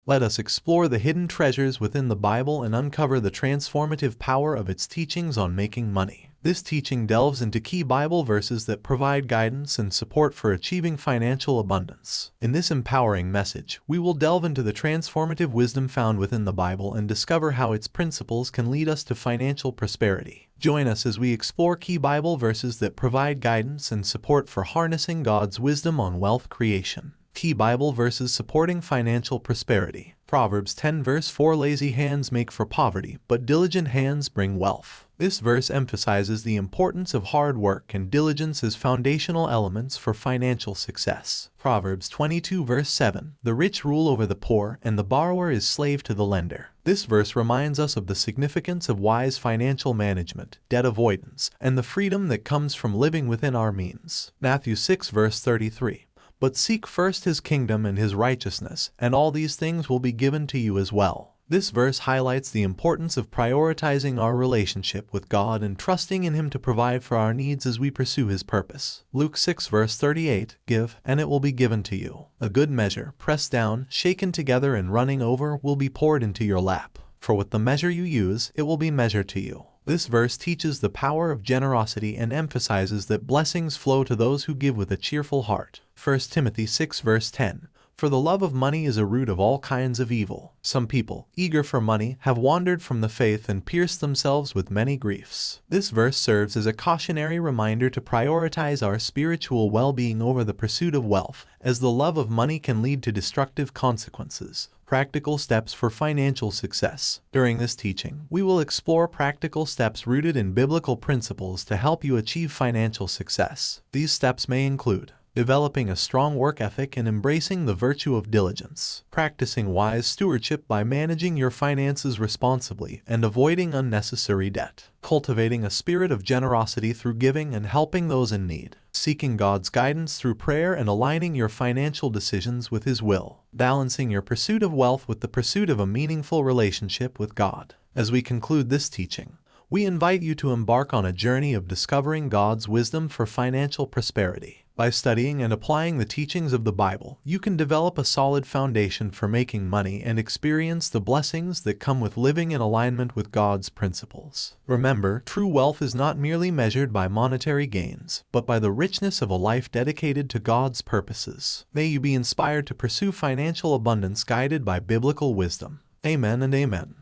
Let us explore the hidden treasures within the Bible and uncover the transformative power of its teachings on making money. This teaching delves into key Bible verses that provide guidance and support for achieving financial abundance. In this empowering message, we will delve into the transformative wisdom found within the Bible and discover how its principles can lead us to financial prosperity. Join us as we explore key Bible verses that provide guidance and support for harnessing God's wisdom on wealth creation. Key Bible verses supporting financial prosperity. Proverbs 10 verse 4 Lazy hands make for poverty, but diligent hands bring wealth. This verse emphasizes the importance of hard work and diligence as foundational elements for financial success. Proverbs 22 verse 7 The rich rule over the poor, and the borrower is slave to the lender. This verse reminds us of the significance of wise financial management, debt avoidance, and the freedom that comes from living within our means. Matthew 6 verse 33 But seek first his kingdom and his righteousness, and all these things will be given to you as well. This verse highlights the importance of prioritizing our relationship with God and trusting in Him to provide for our needs as we pursue His purpose. Luke 6 verse 38 Give, and it will be given to you. A good measure, pressed down, shaken together and running over, will be poured into your lap. For with the measure you use, it will be measured to you. This verse teaches the power of generosity and emphasizes that blessings flow to those who give with a cheerful heart. 1 Timothy 6 verse 10 For the love of money is a root of all kinds of evil. Some people, eager for money, have wandered from the faith and pierced themselves with many griefs. This verse serves as a cautionary reminder to prioritize our spiritual well-being over the pursuit of wealth, as the love of money can lead to destructive consequences. Practical steps for financial success. During this teaching, we will explore practical steps rooted in biblical principles to help you achieve financial success. These steps may include developing a strong work ethic and embracing the virtue of diligence, practicing wise stewardship by managing your finances responsibly and avoiding unnecessary debt, cultivating a spirit of generosity through giving and helping those in need, seeking God's guidance through prayer and aligning your financial decisions with His will, balancing your pursuit of wealth with the pursuit of a meaningful relationship with God. As we conclude this teaching, we invite you to embark on a journey of discovering God's wisdom for financial prosperity. By studying and applying the teachings of the Bible, you can develop a solid foundation for making money and experience the blessings that come with living in alignment with God's principles. Remember, true wealth is not merely measured by monetary gains, but by the richness of a life dedicated to God's purposes. May you be inspired to pursue financial abundance guided by biblical wisdom. Amen and amen.